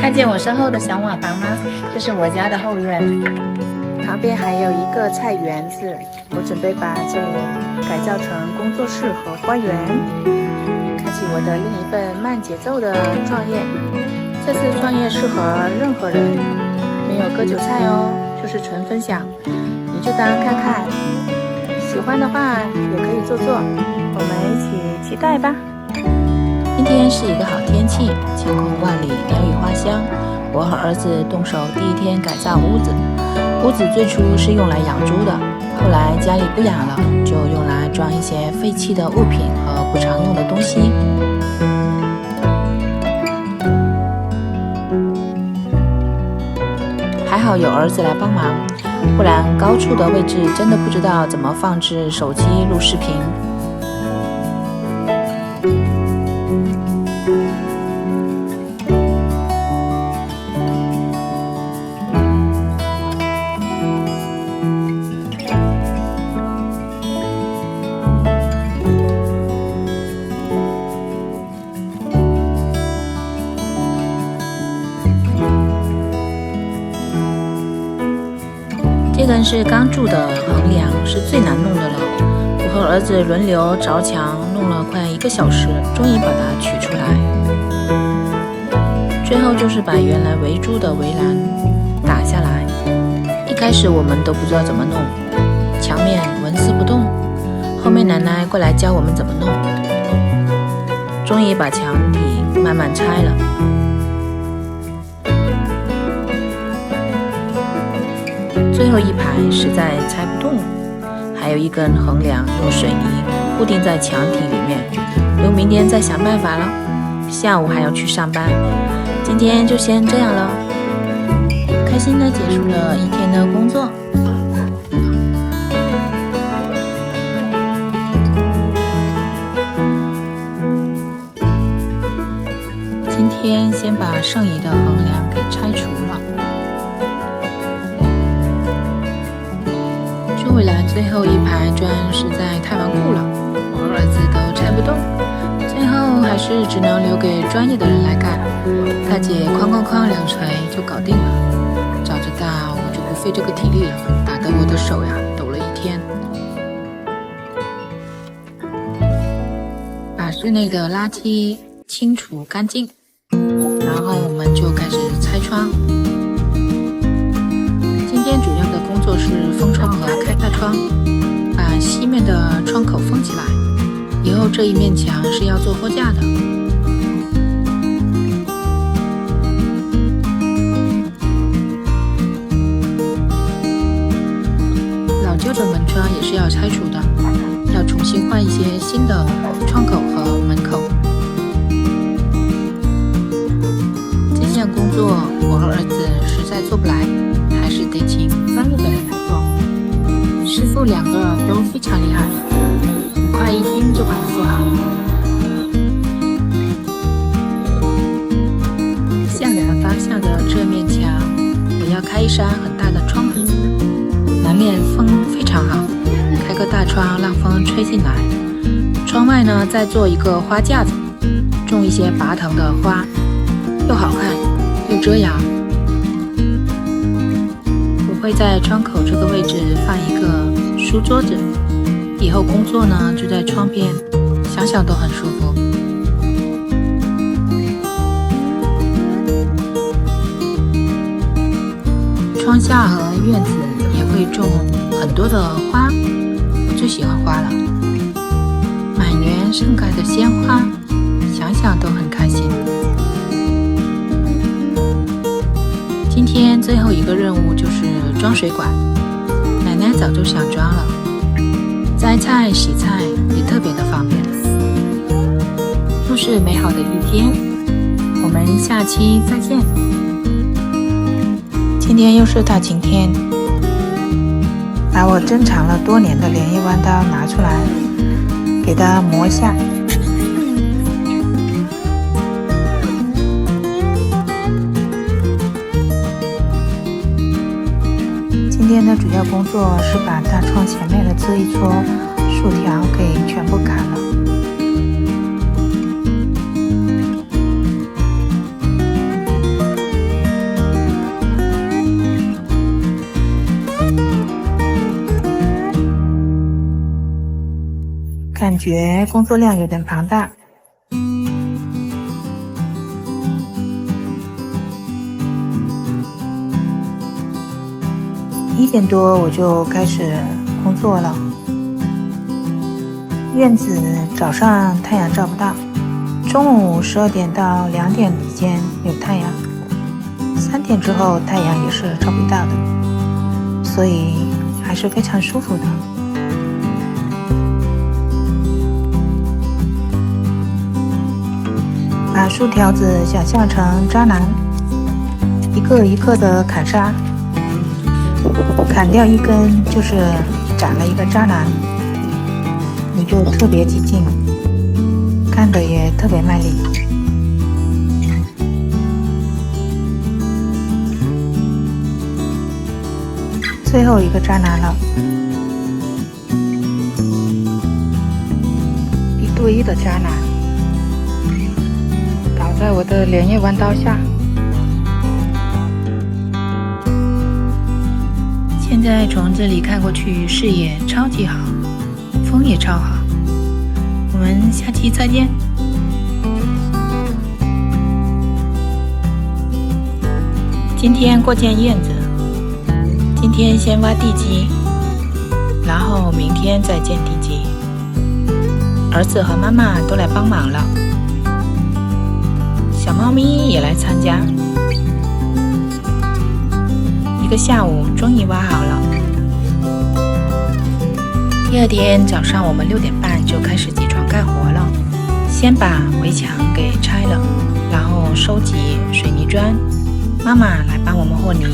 看见我身后的小瓦房吗？这是我家的后院，旁边还有一个菜园子。我准备把这里改造成工作室和花园，开启我的另一份慢节奏的创业。这次创业适合任何人，没有割韭菜哦，就是纯分享，你就当看看，喜欢的话也可以做做，我们一起期待吧。今天是一个好天气，晴空万里，鸟语花香。我和儿子动手第一天改造屋子。屋子最初是用来养猪的，后来家里不养了，就用来装一些废弃的物品和不常用的东西。还好有儿子来帮忙，不然高处的位置真的不知道怎么放置手机录视频。这根是刚铸的横梁，是最难弄的了。我和儿子轮流凿墙，弄了快1个小时，终于把它取出来。最后就是把原来围住的围栏打下来。一开始我们都不知道怎么弄，墙面纹丝不动。后面奶奶过来教我们怎么弄，终于把墙体慢慢拆了。最后一排实在拆不动，还有一根横梁用水泥固定在墙体里面，留明天再想办法了。下午还要去上班，今天就先这样了。开心地结束了一天的工作。今天先把剩余的横梁给拆除了。围栏最后一排砖实在太顽固了，我和儿子都拆不动，最后还是只能留给专业的人来干。大姐哐哐哐2锤就搞定了，早知道我就不费这个体力了，打得我的手呀抖了一天。把室内的垃圾清除干净，然后我们就开始拆窗。今天主要的工作是封窗和开大窗，把西面的窗口封起来。以后这一面墙是要做货架的。老旧的门窗也是要拆除的，要重新换一些新的窗口和门口。这项工作我和儿子实在做不来，还是得请专业的人来做。师傅2个都非常厉害，很快1天就把它做好。向南方向的这面墙，我要开一扇很大的窗户，南面风非常好，开个大窗让风吹进来。窗外呢，再做一个花架子，种一些拔藤的花，又好看又遮阳。会在窗口这个位置放一个书桌子，以后工作呢就在窗边，想想都很舒服。窗下和院子也会种很多的花，我最喜欢花了，满园盛开的鲜花，想想都很开心。今天最后一个任务就是装水管，奶奶早就想装了，摘菜洗菜也特别的方便。又是美好的一天，我们下期再见。今天又是大晴天，把我珍藏了多年的连叶弯刀拿出来，给它磨一下。今天的主要工作是把大窗前面的这一撮树条给全部砍了。感觉工作量有点庞大。1点多我就开始工作了。院子早上太阳照不到，中午12点到2点之间有太阳，3点之后太阳也是照不到的，所以还是非常舒服的。把树条子想象成渣男，一个一个的砍杀，砍掉一根就是斩了一个渣男，你就特别激进，干得也特别卖力。最后一个渣男了，一对一的渣男，倒在我的连叶弯刀下。现在从这里看过去，视野超级好，风也超好。我们下期再见。今天过见燕子，今天先挖地基，然后明天再建地基。儿子和妈妈都来帮忙了，小猫咪也来参加。1个下午终于挖好了。第2天早上我们6点半就开始起床干活了，先把围墙给拆了，然后收集水泥砖，妈妈来帮我们和泥。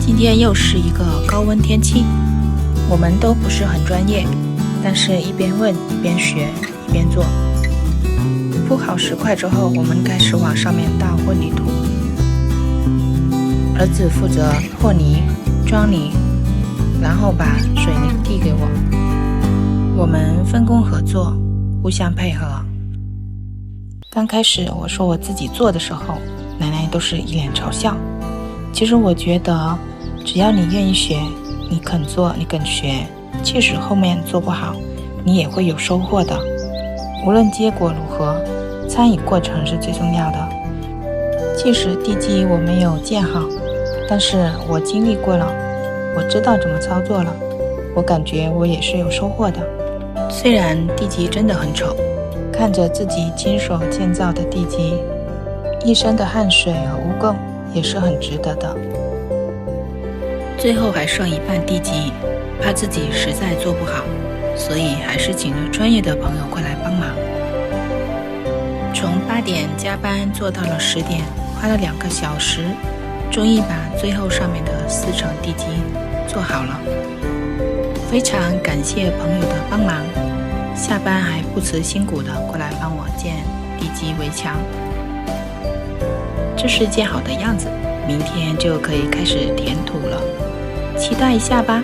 今天又是一个高温天气，我们都不是很专业，但是一边问一边学一边做。铺好石块之后，我们开始往上面倒混凝土。儿子负责和泥、装泥，然后把水泥递给我。我们分工合作，互相配合。刚开始我说我自己做的时候，奶奶都是一脸嘲笑。其实我觉得，只要你愿意学，你肯做，你肯学，即使后面做不好，你也会有收获的。无论结果如何，参与过程是最重要的。即使地基我没有建好，但是我经历过了，我知道怎么操作了，我感觉我也是有收获的。虽然地基真的很丑，看着自己亲手建造的地基，一身的汗水和污垢也是很值得的。最后还剩一半地基，怕自己实在做不好，所以还是请了专业的朋友过来帮忙。从8点加班做到了10点，花了2个小时，终于把最后上面的4层地基做好了。非常感谢朋友的帮忙，下班还不辞辛苦的过来帮我建地基围墙。这是建好的样子，明天就可以开始填土了，期待一下吧。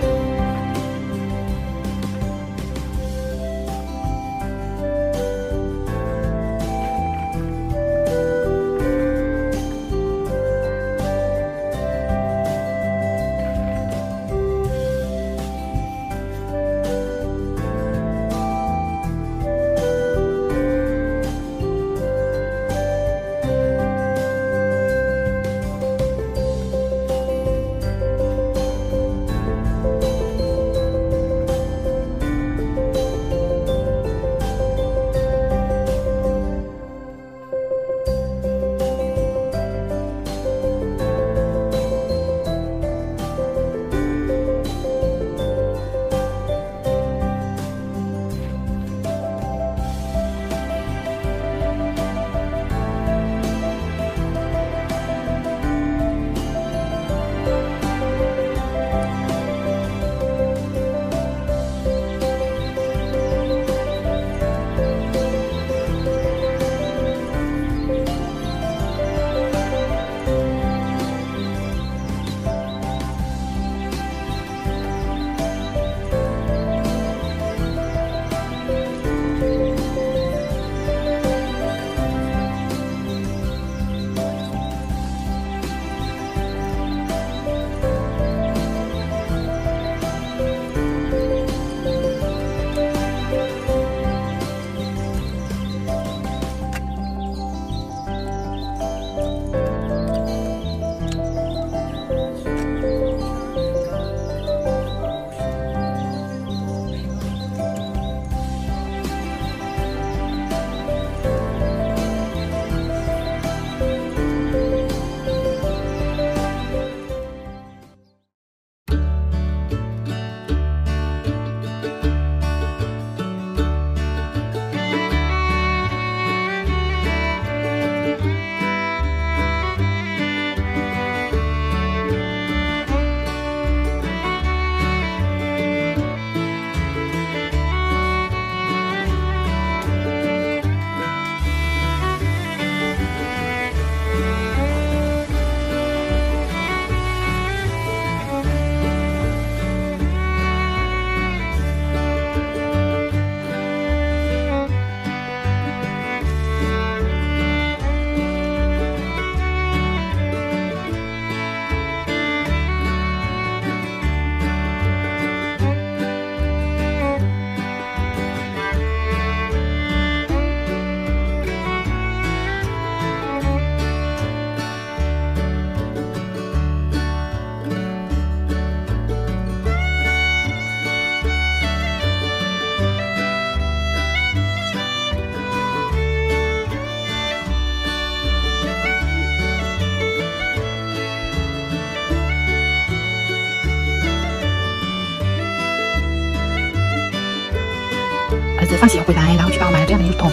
子放洗回来，然后去帮我买了这样的一桶。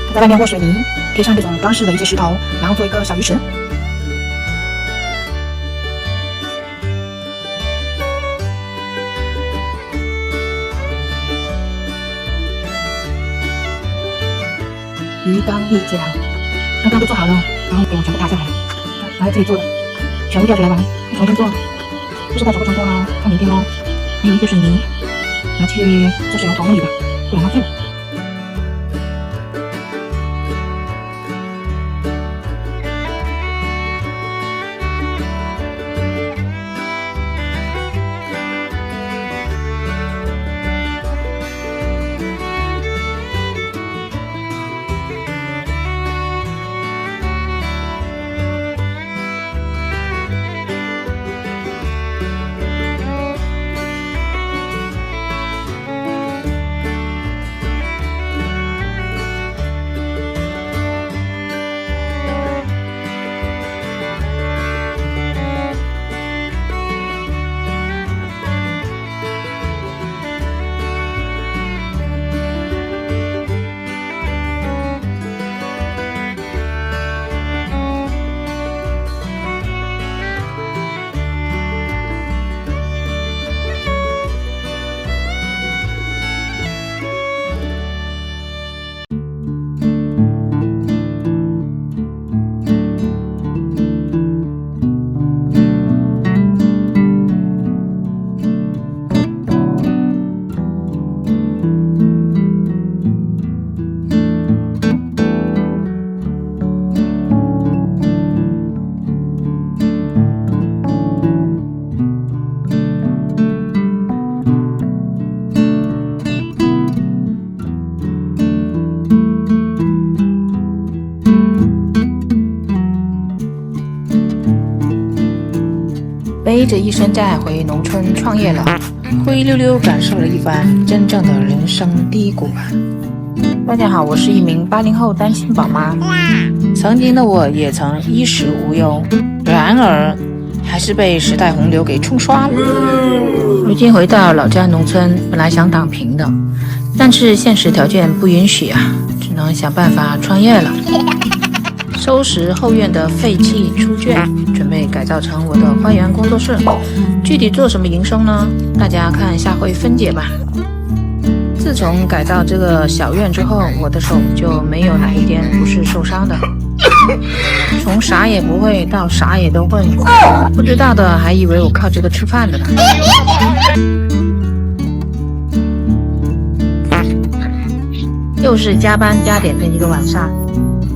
他在外面和水泥贴上这种装饰的一些石头，然后做一个小鱼池。鱼缸一角，刚刚都做好了，然后给我全部搭下来，来这里做的，全部吊起来完，重新做，不知道成不成功呢？看明天咯。还有一些水泥，拿去做水龙头那里吧，不然浪费了。背着一身债回农村创业了，灰溜溜感受了一番真正的人生低谷啊！大家好，我是一名80后单亲宝妈，曾经的我也曾衣食无忧，然而还是被时代洪流给冲刷了。如今回到老家农村，本来想躺平的，但是现实条件不允许啊，只能想办法创业了。收拾后院的废弃猪圈，准备改造成我的花园工作室。具体做什么营生呢？大家看下回分解吧。自从改造这个小院之后，我的手就没有哪一天不是受伤的。从啥也不会到啥也都会，不知道的还以为我靠这个吃饭的呢。又是加班加点的一个晚上。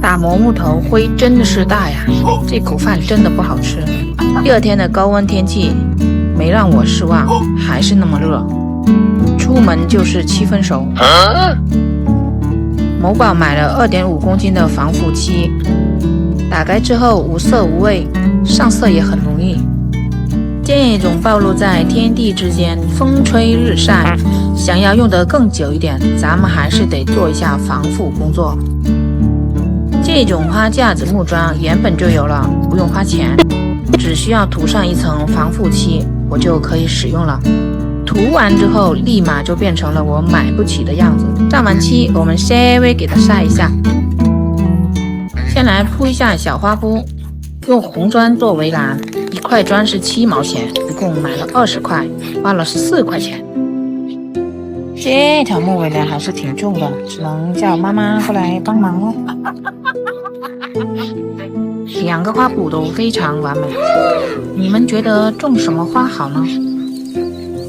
打磨木头灰真的是大呀，这口饭真的不好吃。第二天的高温天气没让我失望，还是那么热，出门就是7分熟。某宝买了2.5公斤的防腐漆，打开之后无色无味，上色也很容易。这种暴露在天地之间，风吹日晒，想要用得更久一点，咱们还是得做一下防腐工作。这种花架子木桩原本就有了，不用花钱，只需要涂上一层防腐漆，我就可以使用了。涂完之后，立马就变成了我买不起的样子。上完漆，我们稍微给它晒一下。先来铺一下小花布，用红砖做围栏，1块砖是7毛钱，一共买了20块，花了14块钱。这条木围栏还是挺重的，只能叫妈妈过来帮忙了。2个花圃都非常完美，你们觉得种什么花好呢？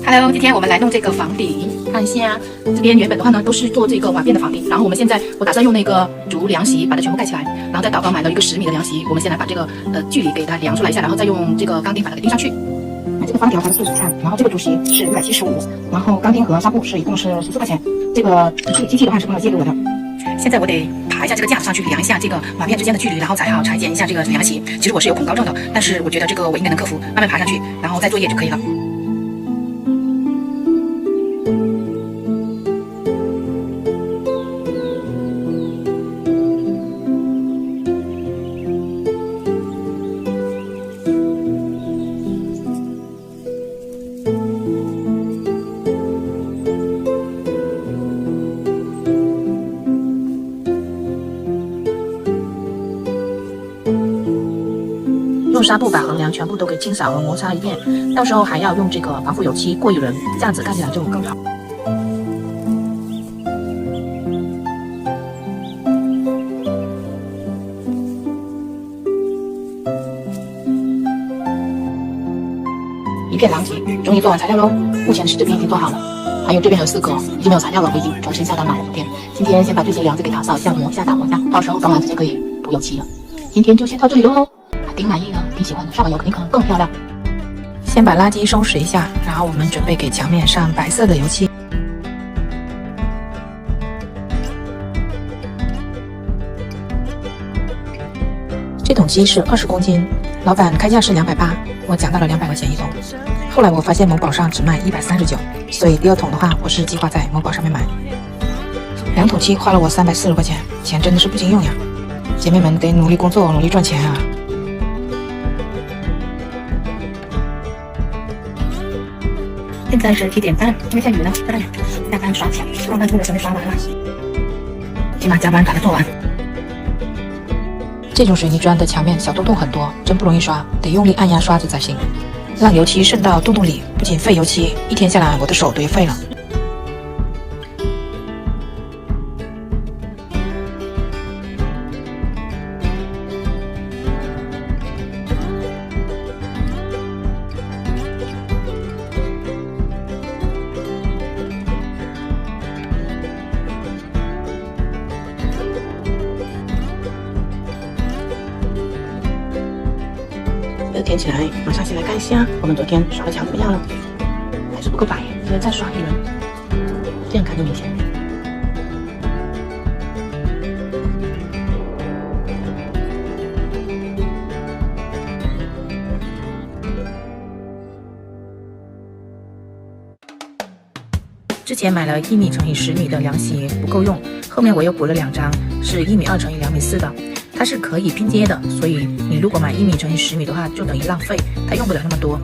Hello， 今天我们来弄这个房顶，看一下这边原本的话呢都是做这个瓦片的房顶，然后我们现在我打算用那个竹凉席把它全部盖起来，然后在岛高买了一个10米的凉席，我们先来把这个距离给它量出来一下，然后再用这个钢钉把它给钉上去。这个方条它是43，然后这个主席是175，然后钢钉和纱布是一共是14块钱，这个机器的话是朋友借给我的。现在我得爬一下这个架子上去量一下这个瓦片之间的距离，然后裁好裁剪一下这个凉席。其实我是有恐高症的，但是我觉得这个我应该能克服，慢慢爬上去，然后再作业就可以了。用纱布把横梁全部都给清扫和摩擦一遍，到时候还要用这个防腐油漆过一轮，这样子看起来就更好。一片狼藉，终于做完材料喽。目前是这边已经做好了，还有这边有4个已经没有材料了，我已经转身下单买了昨天。今天先把这些梁子给打扫一下，磨一下，打磨一下，到时候装完直接可以涂油漆了。今天就先到这里喽，还挺满意的，挺喜欢的，上完油肯定更漂亮。先把垃圾收拾一下，然后我们准备给墙面上白色的油漆。这桶漆是20公斤，老板开价是280，我讲到了200块钱一桶。后来我发现某宝上只卖139，所以第2桶的话，我是计划在某宝上面买。2桶漆花了我340块钱，钱真的是不经用呀！姐妹们得努力工作，努力赚钱啊！现在是7点半，因为下雨了，在那里下班刷墙，刚刚这个全刷完了，起码加班把它做完。这种水泥砖的墙面小洞洞很多，真不容易刷，得用力按压刷子才行，让油漆渗到洞洞里，不仅费油漆，一天下来我的手都要废了。填起来，马上先来看一下我们昨天刷的墙怎么样了，还是不够白，应该再刷一轮，这样看就明显。之前买了1米乘以10米的凉席不够用，后面我又补了2张，是1米2乘以2米4的。它是可以拼接的，所以你如果买1米乘以10米的话，就等于浪费，它用不了那么多。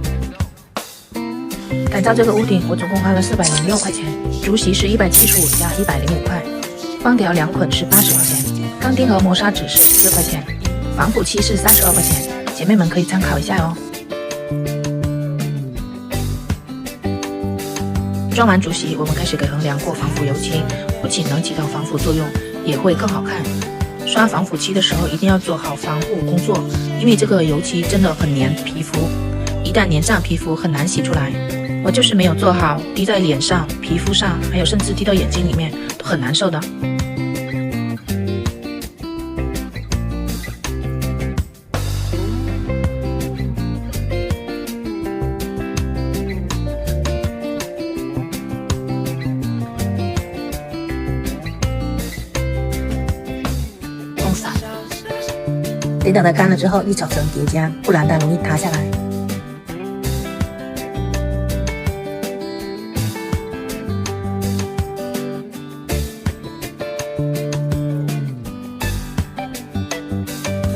改造这个屋顶，我总共花了406块钱，竹席是175加105块，光条2捆是80块钱，钢钉和磨砂纸是14块钱，防腐漆是32块钱，姐妹们可以参考一下哦。装完竹席，我们开始给横梁过防腐油漆，不仅能起到防腐作用，也会更好看。刷防腐漆的时候一定要做好防护工作，因为这个油漆真的很粘皮肤，一旦粘上皮肤很难洗出来。我就是没有做好，滴在脸上、皮肤上，还有甚至滴到眼睛里面，都很难受的。得等它干了之后一层层叠加，不然它容易塌下来。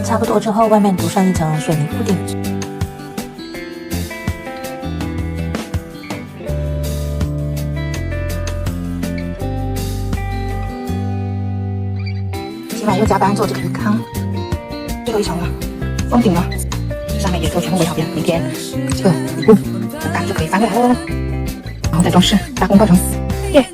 差不多之后，外面涂上一层水泥固定。今晚又加班做这个鱼缸。最后一层了，封顶了，上面也做全部围好边，明天这个底部杆就可以翻过来了，然后再装饰，大功告成，耶！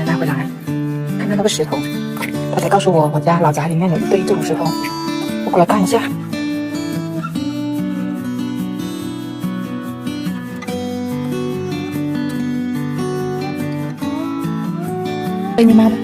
拿回来，看看那个石头，他才告诉我家老宅里面有一堆这种石头，我过来看一下。被你妈的，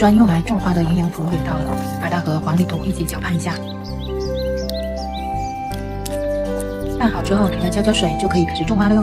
专用来种花的营养土里头，把它和黄泥土一起搅拌一下。拌好之后，给它浇浇水，就可以开始种花了哟。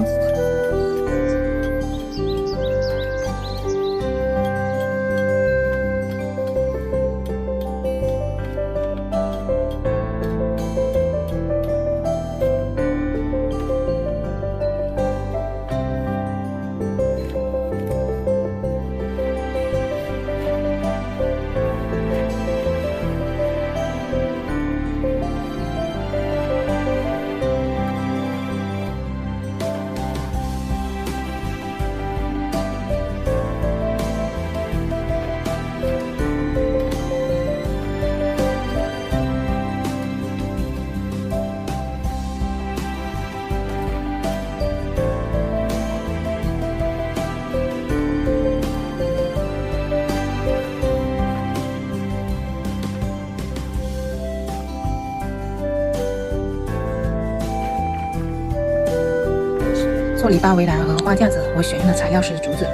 做篱笆围栏和花架子，我选用的材料是竹子。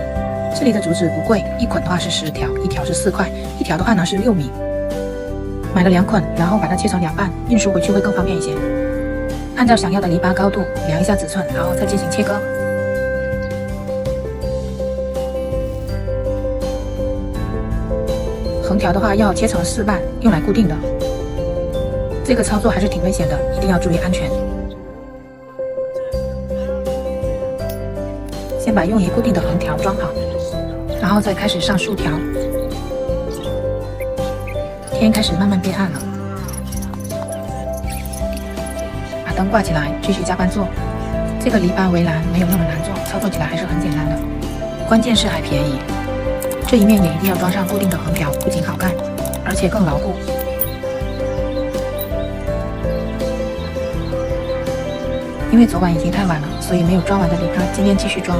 这里的竹子不贵，一捆的话是10条，一条是4块，一条的话呢是6米。买了2捆，然后把它切成2半，运输回去会更方便一些。按照想要的篱笆高度量一下尺寸，然后再进行切割。横条的话要切成4瓣，用来固定的。这个操作还是挺危险的，一定要注意安全。先把用于固定的横条装好，然后再开始上竖条。天开始慢慢变暗了，把灯挂起来，继续加班做。这个篱笆围栏没有那么难做，操作起来还是很简单的，关键是还便宜。这一面也一定要装上固定的横条，不仅好看，而且更牢固。因为昨晚已经太晚了，所以没有装完的篱笆今天继续装。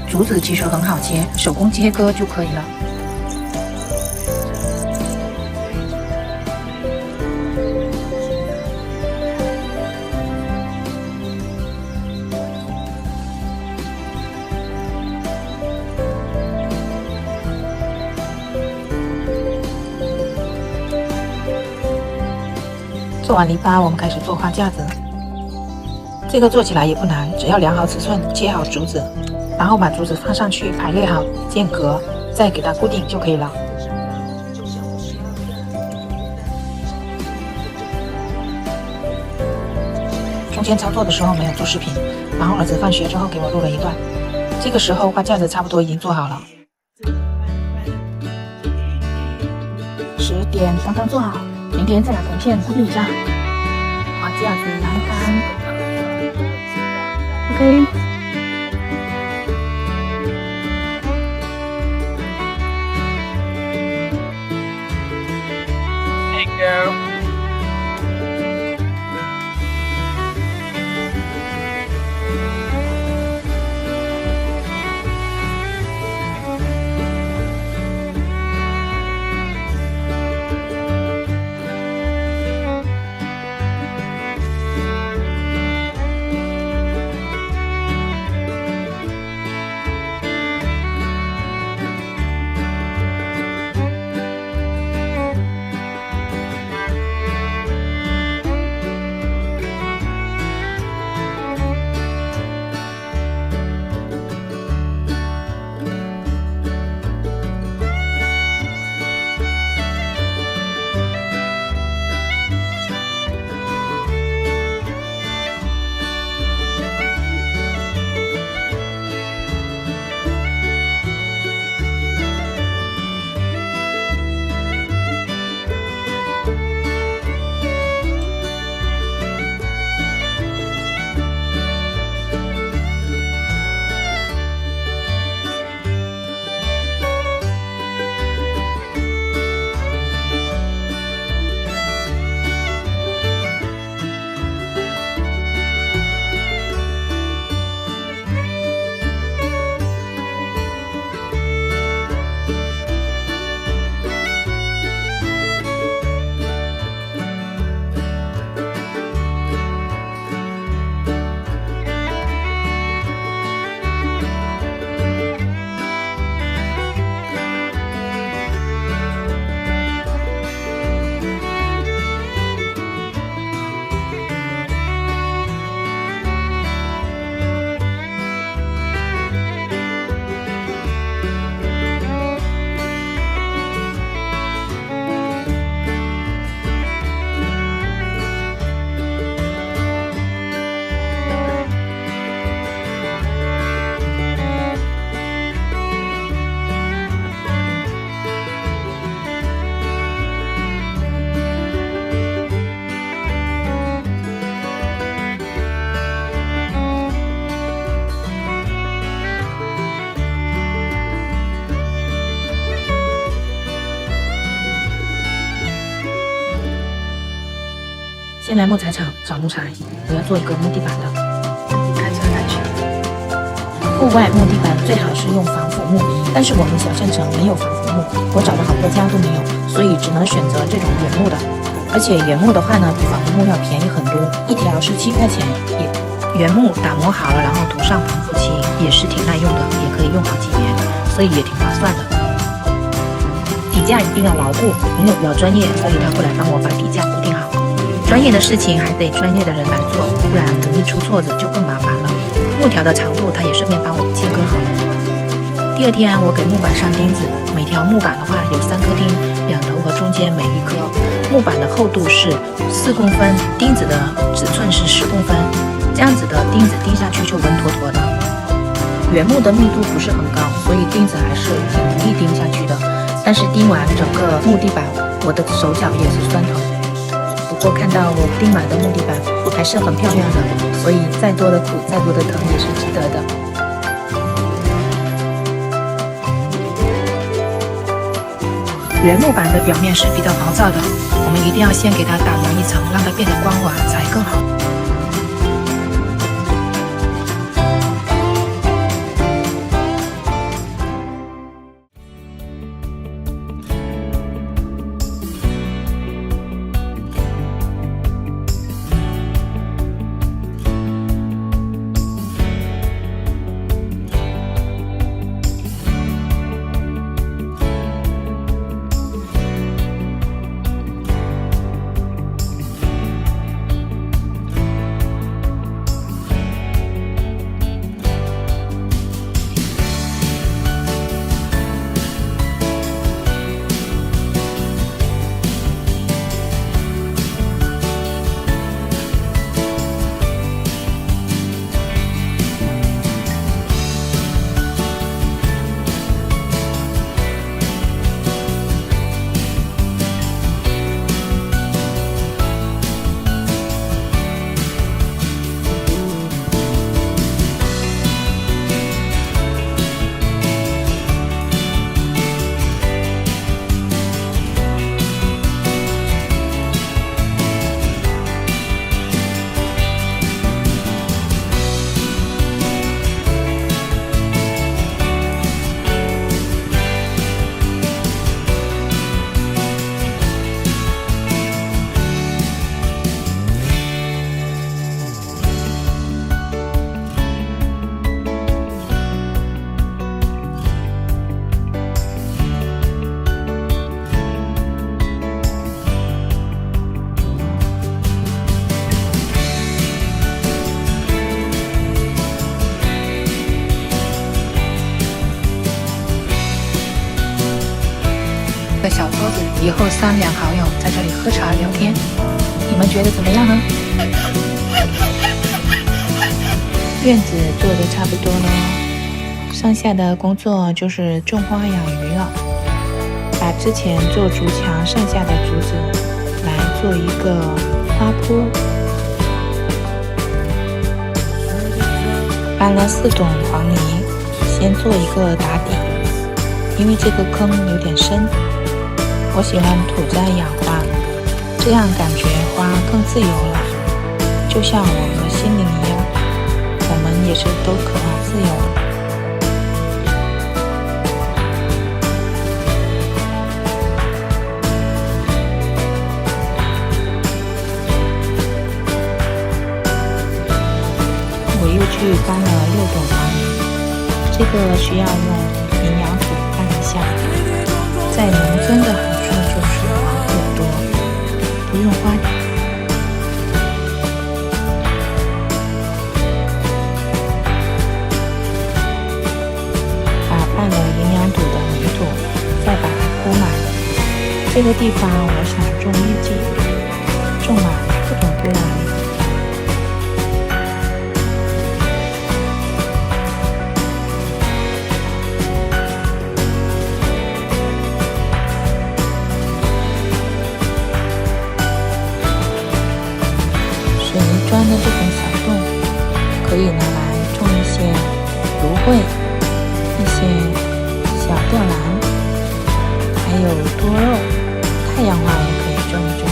竹子其实很好切，手工切割就可以了。做完篱笆，我们开始做花架子。这个做起来也不难，只要量好尺寸，切好竹子，然后把竹子放上去，排列好间隔，再给它固定就可以了。中间操作的时候没有做视频，然后儿子放学之后给我录了一段。这个时候花架子差不多已经做好了。10点刚刚做好，明天再拿铜片固定一下。花架子栏杆。OK。Thank you。先来木材厂找木材，我要做一个木地板的，开车来去。户外木地板最好是用防腐木，但是我们小县城没有防腐木，我找了好多家都没有，所以只能选择这种原木的。而且原木的话呢，比防腐木要便宜很多，一条是7块钱。原木打磨好了，然后涂上防腐漆，也是挺耐用的，也可以用好几年，所以也挺划算的。底架一定要牢固，朋友比较专业，所以他会来帮我把底架固定好。专业的事情还得专业的人来做，不然容易出错子就更麻烦了。木条的长度他也顺便帮我切割好了。第二天我给木板上钉子，每条木板的话有3颗钉，两头和中间每一颗。木板的厚度是4公分，钉子的尺寸是10公分，这样子的钉子钉下去就稳妥妥的。原木的密度不是很高，所以钉子还是挺容易钉下去的。但是钉完整个木地板，我的手脚也是酸疼。不过看到我钉满的木地板还是很漂亮的，所以再多的苦，再多的疼也是值得的。原木板的表面是比较毛躁的，我们一定要先给它打磨一层，让它变得光滑才更好。小桌子，以后3两好友在这里喝茶聊天，你们觉得怎么样呢？院子做的差不多了，剩下的工作就是种花养鱼了。把之前做竹墙剩下的竹子来做一个花铺，搬了4桶黄泥，先做一个打底，因为这个坑有点深。我喜欢土栽养花，这样感觉花更自由了，就像我们的心灵一样，我们也是都渴望自由。我又去搬了6桶黄泥，这个需要用营养土拌一下，在农村的就是黄土多，不用花底。把拌了营养土的泥土再把它铺满。这个地方我想种月季，种满各种各样的。砖的这种小洞可以拿来种一些芦荟、一些小吊兰，还有多肉，太阳花也可以种一种。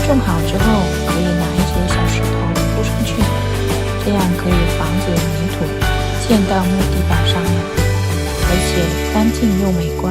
种好之后，可以拿一些小石头铺上去，这样可以防止泥土溅到木地板上面，而且干净又美观。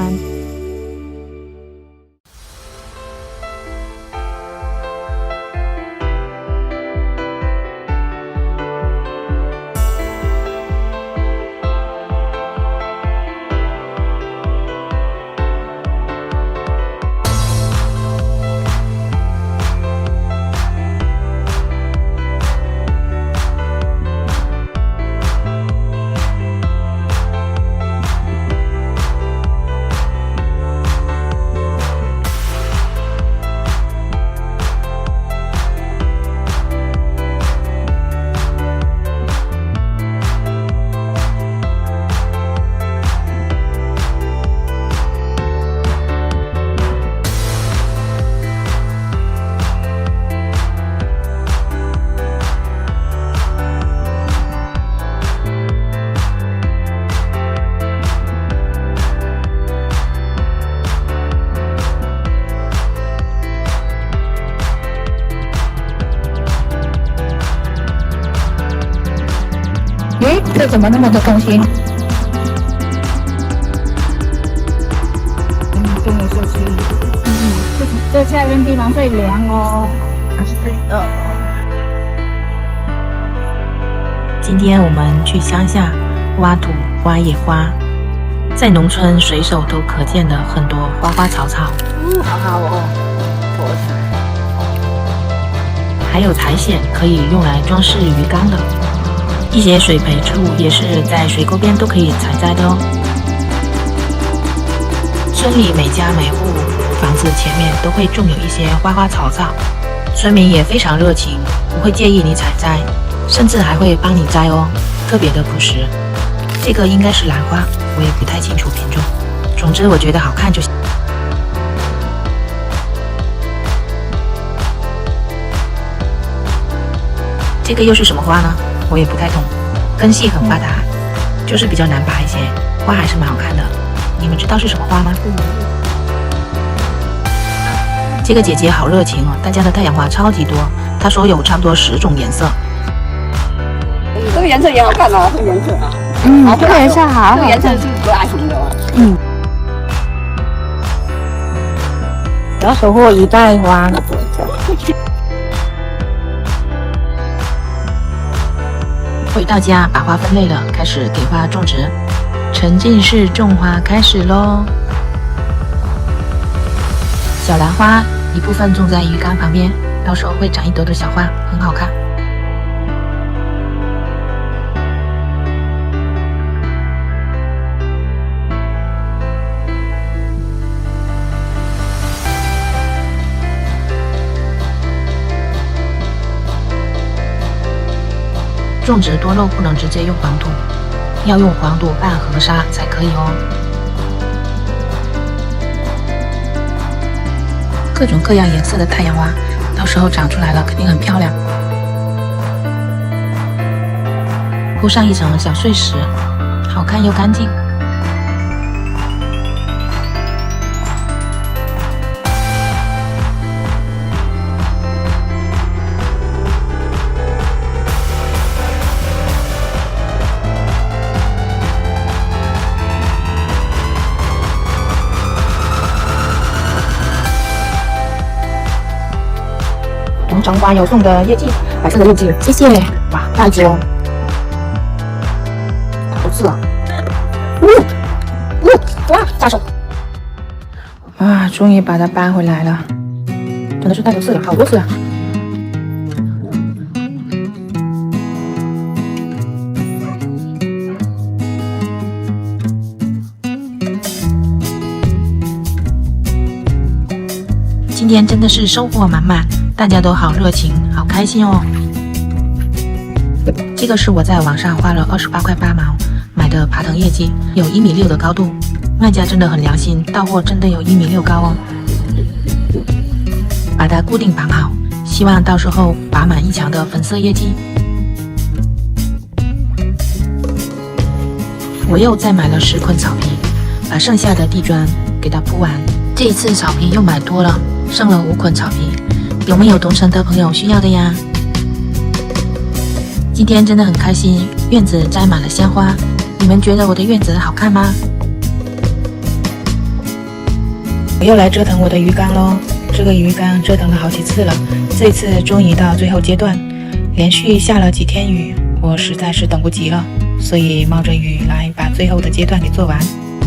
这怎么那么多东西？跟我说去。这下面地方最凉哦。今天我们去乡下挖土、挖野花，在农村随手都可见的很多花花草草。好好哦，还有苔藓可以用来装饰鱼缸的。一些水培植物也是在水沟边都可以采摘的哦。村里每家每户房子前面都会种有一些花花草草，村民也非常热情，不会介意你采摘，甚至还会帮你摘哦，特别的朴实。这个应该是兰花，我也不太清楚品种，总之我觉得好看就行。这个又是什么花呢？我也不太懂，根系很发达，就是比较难拔一些，花还是蛮好看的。你们知道是什么花吗？这个姐姐好热情哦，大家的太阳花超级多，她说有差不多10种颜色。这个颜色也好看啊，这个颜色啊，这个颜色好，这个颜色是可爱红的哦。要收获一袋花。回到家把花分类了，开始给花种植，沉浸式种花开始咯。小兰花一部分种在鱼缸旁边，到时候会长一朵朵小花，很好看。种植多肉不能直接用黄土，要用黄土拌河沙才可以哦。各种各样颜色的太阳花，到时候长出来了肯定很漂亮。铺上一层小碎石，好看又干净。农场花有送的叶蓟，白色的叶蓟，谢谢。哇，大只哦，好刺啊！哇，扎手！啊，终于把它搬回来了，真的是带有刺了，好多刺啊！今天真的是收获满满，大家都好热情，好开心哦。这个是我在网上花了28块8毛买的爬藤叶蓟，有1.6米的高度，卖家真的很良心，到货真的有1.6米高哦。把它固定绑好，希望到时候拔满1墙的粉色叶蓟。我又再买了10捆草皮，把剩下的地砖给它铺完。这一次草皮又买多了，剩了5捆草皮，有没有同城的朋友需要的呀？今天真的很开心，院子栽满了鲜花，你们觉得我的院子好看吗？我又来折腾我的鱼缸咯，这个鱼缸折腾了好几次了，这次终于到最后阶段，连续下了几天雨，我实在是等不及了，所以冒着雨来把最后的阶段给做完。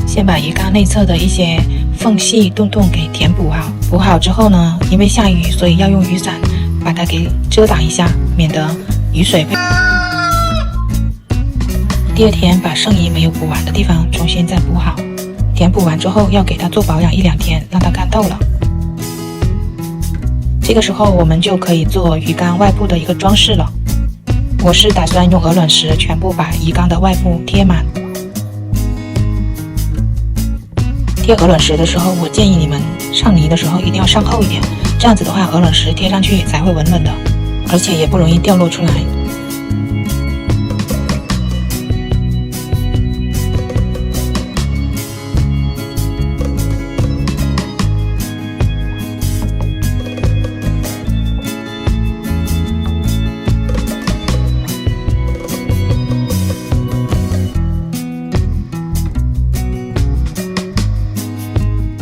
先把鱼缸内侧的一些缝隙洞洞给填补好，补好之后呢，因为下雨，所以要用雨伞把它给遮挡一下，免得雨水会。第二天把剩余没有补完的地方重新再补好，填补完之后要给它做保养1-2天，让它干透了。这个时候我们就可以做鱼缸外部的一个装饰了。我是打算用鹅卵石全部把鱼缸的外部贴满。贴鹅卵石的时候，我建议你们上泥的时候一定要上厚一点，这样子的话鹅卵石贴上去才会稳稳的，而且也不容易掉落出来。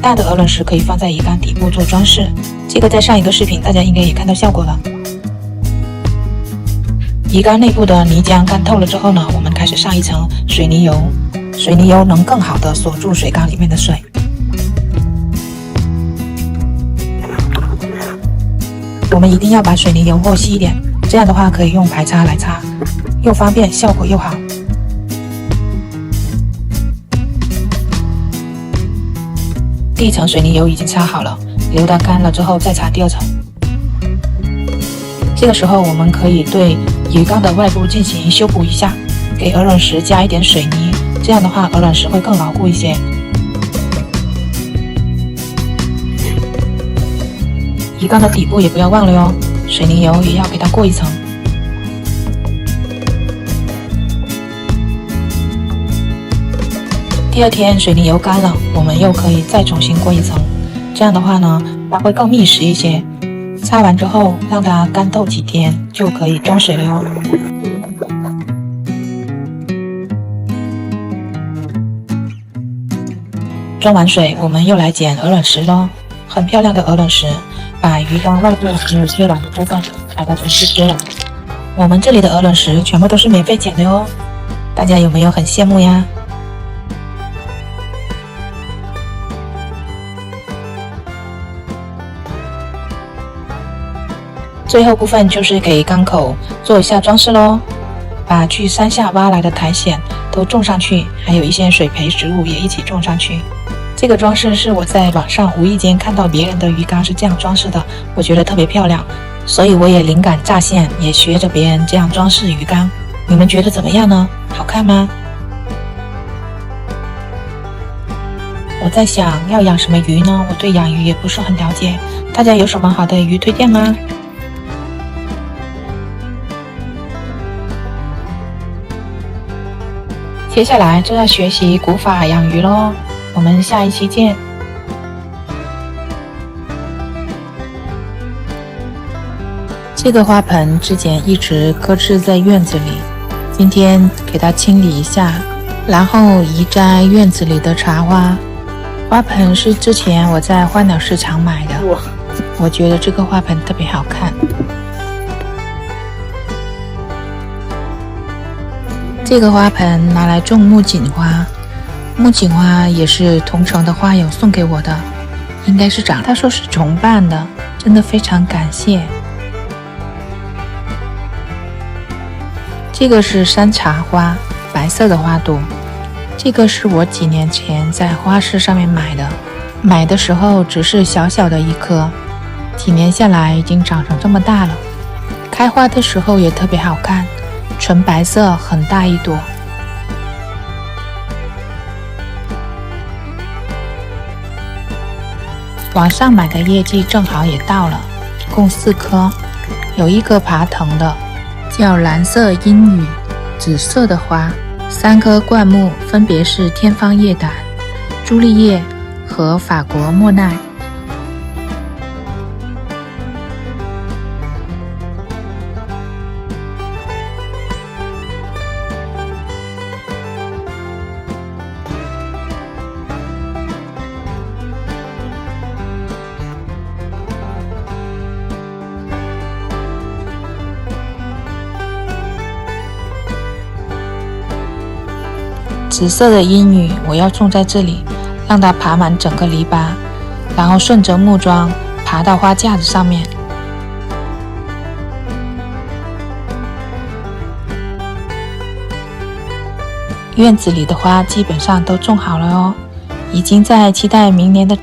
大的鹅卵石可以放在鱼缸底部做装饰，这个在上一个视频大家应该也看到效果了。鱼缸内部的泥浆干透了之后呢，我们开始上一层水泥油，水泥油能更好的锁住水缸里面的水。我们一定要把水泥油和稀一点，这样的话可以用排擦来擦，又方便效果又好。第一层水泥油已经擦好了，留它干了之后再擦第二层。这个时候我们可以对鱼缸的外部进行修补一下，给鹅卵石加一点水泥，这样的话鹅卵石会更牢固一些。鱼缸的底部也不要忘了哟，水泥油也要给它过一层。第二天水泥油干了，我们又可以再重新过一层，这样的话呢，它会更密实一些。擦完之后，让它干透几天就可以装水了哟。装完水，我们又来捡鹅卵石咯，很漂亮的鹅卵石，把鱼缸外部没有贴完的部分，把它全部贴了。我们这里的鹅卵石全部都是免费捡的哟，大家有没有很羡慕呀？最后部分就是给缸口做一下装饰咯，把去山下挖来的苔藓都种上去，还有一些水培植物也一起种上去。这个装饰是我在网上无意间看到别人的鱼缸是这样装饰的，我觉得特别漂亮，所以我也灵感乍现，也学着别人这样装饰鱼缸。你们觉得怎么样呢？好看吗？我在想要养什么鱼呢？我对养鱼也不是很了解，大家有什么好的鱼推荐吗？接下来就要学习古法养鱼咯，我们下一期见。这个花盆之前一直搁置在院子里，今天给它清理一下，然后移栽院子里的茶花。花盆是之前我在花鸟市场买的，我觉得这个花盆特别好看。这个花盆拿来种木槿花，木槿花也是同城的花友送给我的，应该是他说是重瓣的，真的非常感谢。这个是山茶花，白色的花朵，这个是我几年前在花市上面买的，买的时候只是小小的一颗，几年下来已经长成这么大了，开花的时候也特别好看，纯白色，很大一朵。网上买的叶季正好也到了，共4颗，有一个爬藤的，叫蓝色阴雨，紫色的花，3颗灌木分别是天方夜胆、朱丽叶和法国莫奈。紫色的鹰羽我要种在这里，让它爬满整个篱笆，然后顺着木桩爬到花架子上面。院子里的花基本上都种好了哦，已经在期待明年的。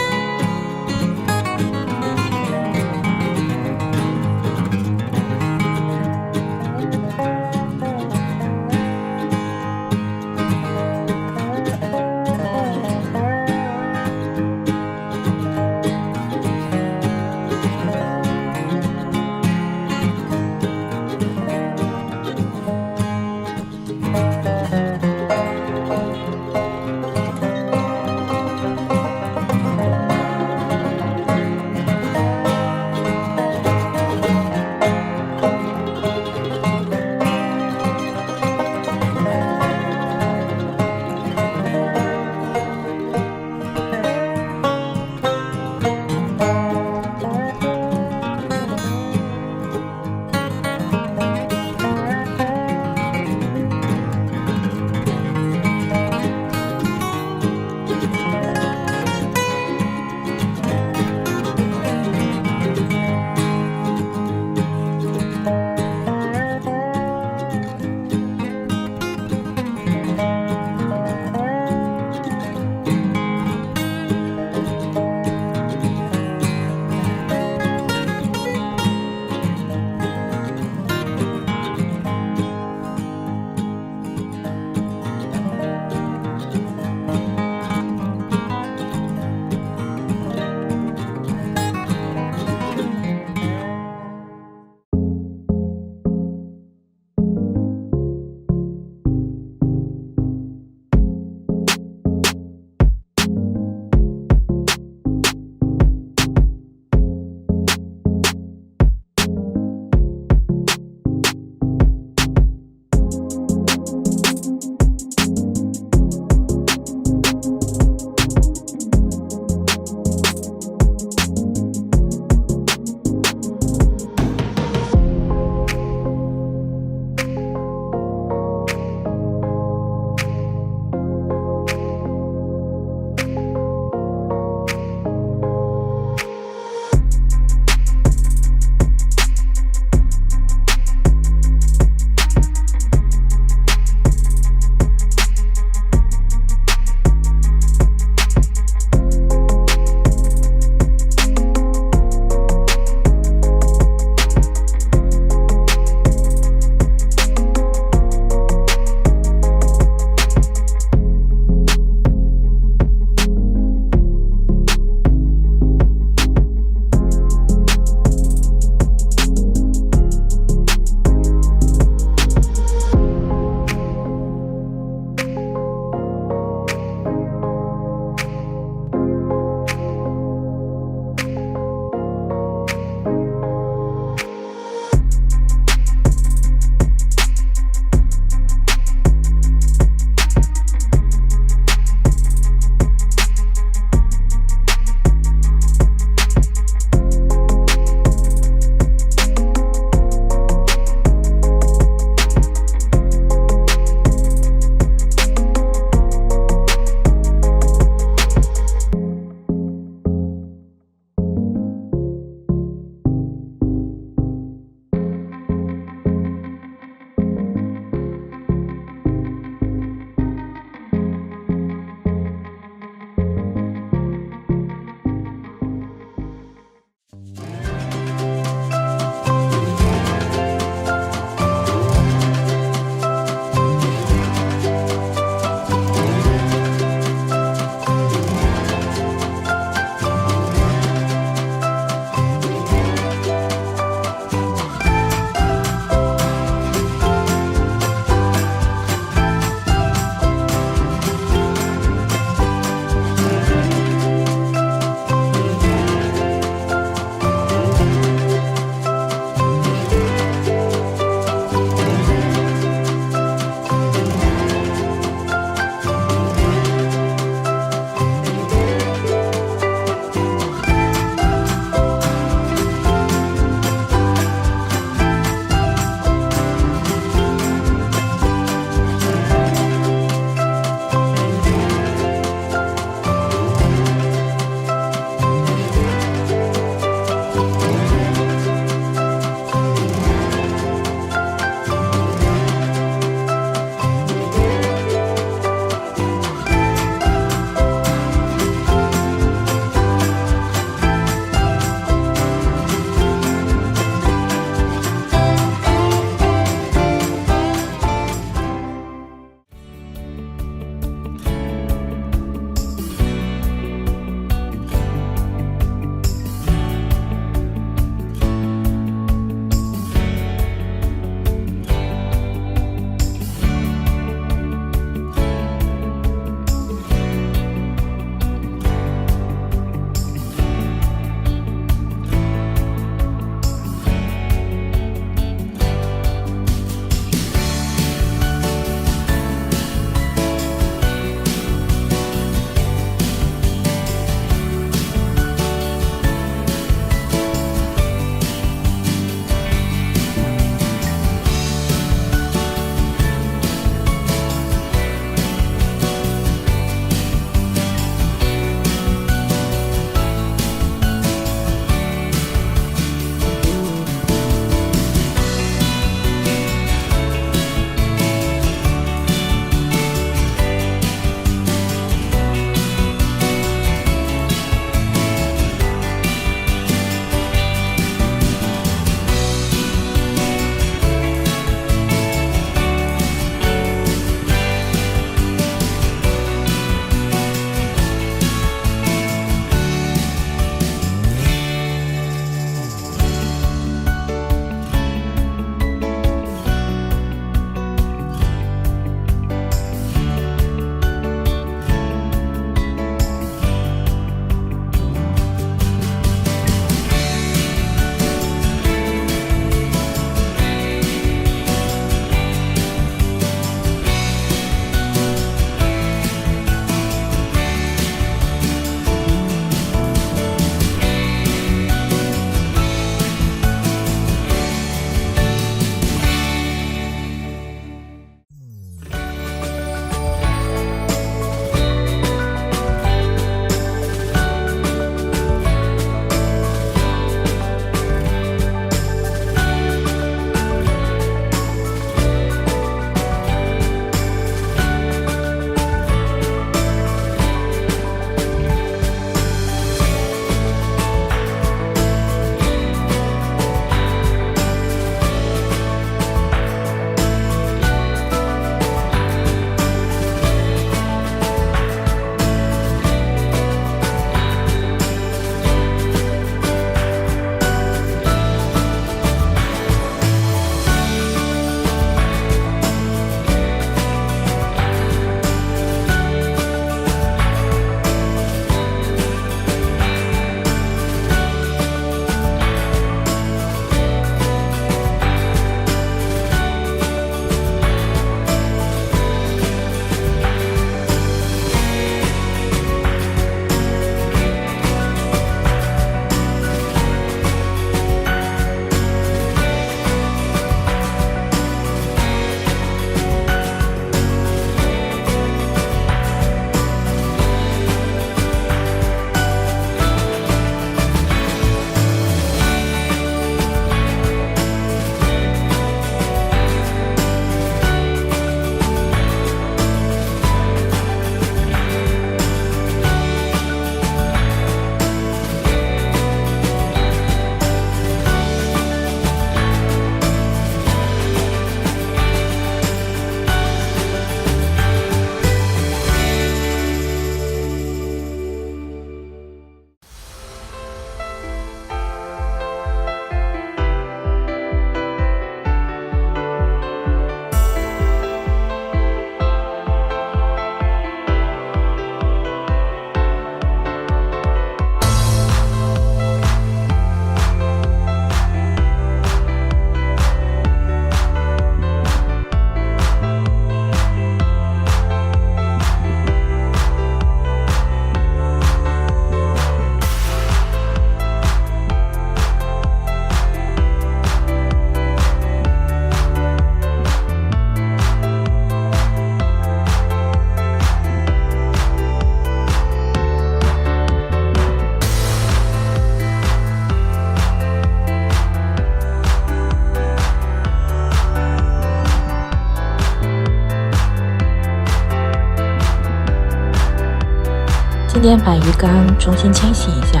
今天把鱼缸重新清洗一下，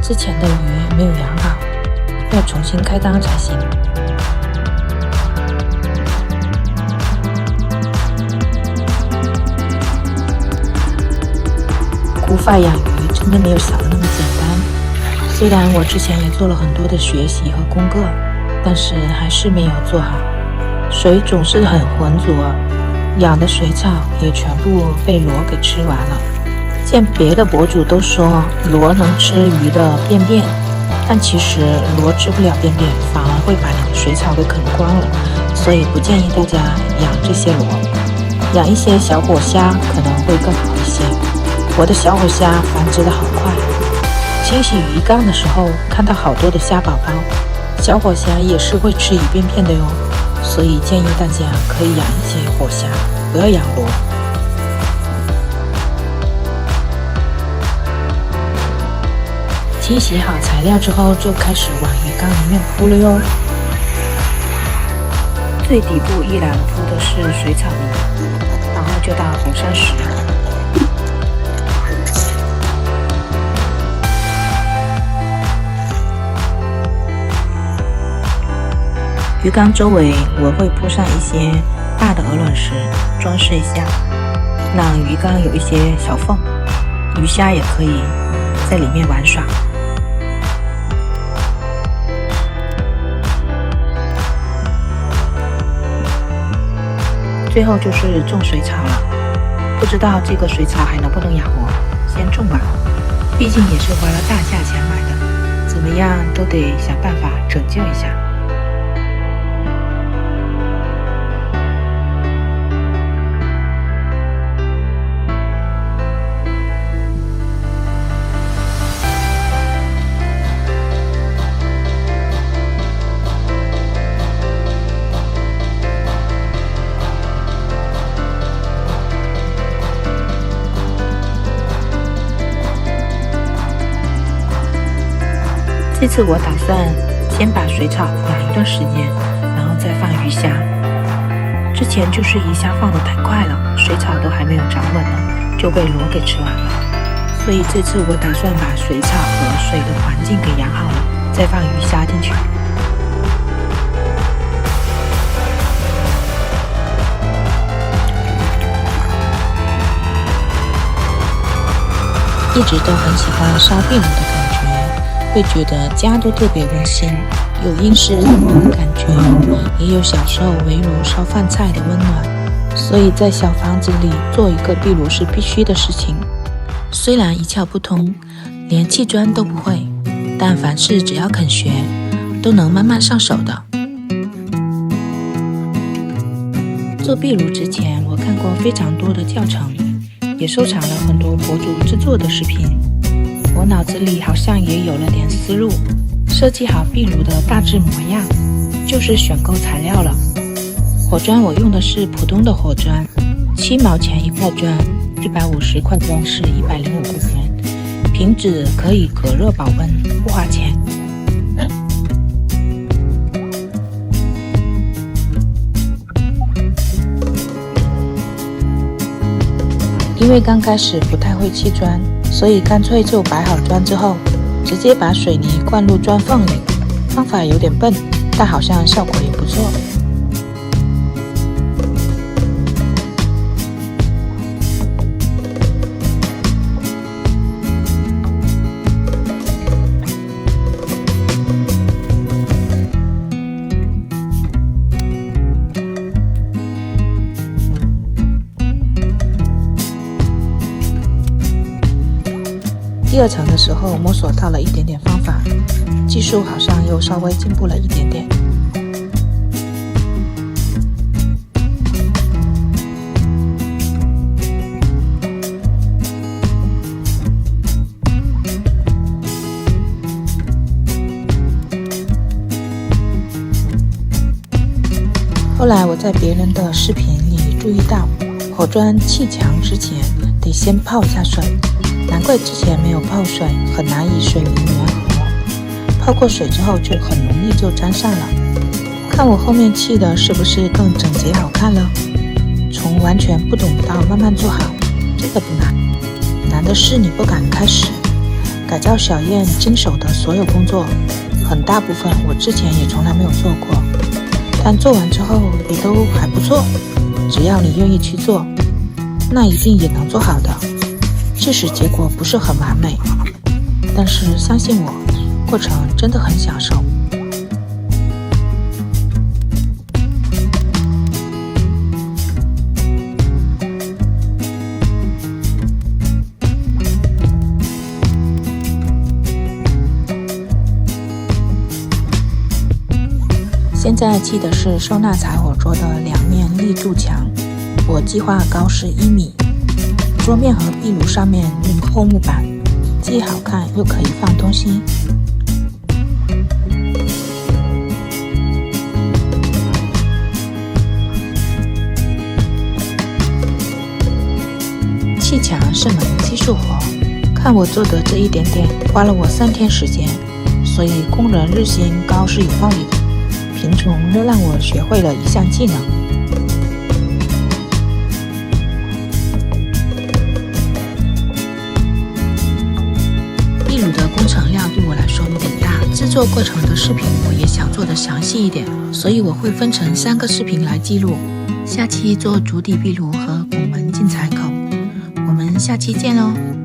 之前的鱼没有养好，要重新开缸才行。古法养鱼真的没有想的那么简单，虽然我之前也做了很多的学习和功课，但是还是没有做好。水总是很浑浊，养的水草也全部被螺给吃完了。见别的博主都说螺能吃鱼的便便，但其实螺吃不了便便，反而会把你的水草给啃光了，所以不建议大家养这些螺。养一些小火虾可能会更好一些。我的小火虾繁殖的好快，清洗鱼缸的时候看到好多的虾宝宝。小火虾也是会吃鱼便便的哟，所以建议大家可以养一些火虾，不要养螺。清洗好材料之后，就开始往鱼缸里面铺了哟。最底部一栏铺的是水草泥，然后就到红山石。鱼缸周围我会铺上一些大的鹅卵石，装饰一下，让鱼缸有一些小缝，鱼虾也可以在里面玩耍。最后就是种水草了，不知道这个水草还能不能养活，先种吧，毕竟也是花了大价钱买的，怎么样都得想办法拯救一下。这次我打算先把水草养一段时间，然后再放鱼虾。之前就是鱼虾放得太快了，水草都还没有长稳呢，就被螺给吃完了。所以这次我打算把水草和水的环境给养好了，再放鱼虾进去。一直都很喜欢烧壁炉的感觉，会觉得家都特别温馨，有英式冷暖的感觉，也有小时候围炉烧饭菜的温暖，所以在小房子里做一个壁炉是必须的事情。虽然一窍不通，连砌砖都不会，但凡事只要肯学，都能慢慢上手的。做壁炉之前，我看过非常多的教程，也收藏了很多博主制作的视频，我脑子里好像也有了点思路，设计好壁炉的大致模样，就是选购材料了。火砖我用的是普通的火砖，7毛钱一块砖，150块砖是105块钱，瓶子可以隔热保温，不花钱。因为刚开始不太会砌砖，所以干脆就摆好砖之后，直接把水泥灌入砖缝里。方法有点笨，但好像效果也不错。第二层的时候摸索到了一点点方法，技术好像又稍微进步了一点点。后来我在别人的视频里注意到，火砖砌墙之前得先泡一下水，难怪之前没有泡水，很难以水泥粘合。泡过水之后就很容易就粘上了。看我后面砌的是不是更整洁好看了？从完全不懂到慢慢做好，这个不难，难难的是你不敢开始。改造小院经手的所有工作，很大部分我之前也从来没有做过，但做完之后也都还不错。只要你愿意去做，那一定也能做好的。即使结果不是很完美，但是相信我，过程真的很享受。现在砌的是收纳柴火桌的2面立柱墙，我计划高是1米。桌面和壁炉上面用厚木板，既好看又可以放东西。砌墙是门技术活，看我做的这一点点，花了我3天时间，所以工人日薪高是有道理的。贫穷又让我学会了一项技能。壁炉的工程量对我来说有点大，制作过程的视频我也想做的详细一点，所以我会分成3个视频来记录。下期做主底壁炉和拱门进采口，我们下期见喽。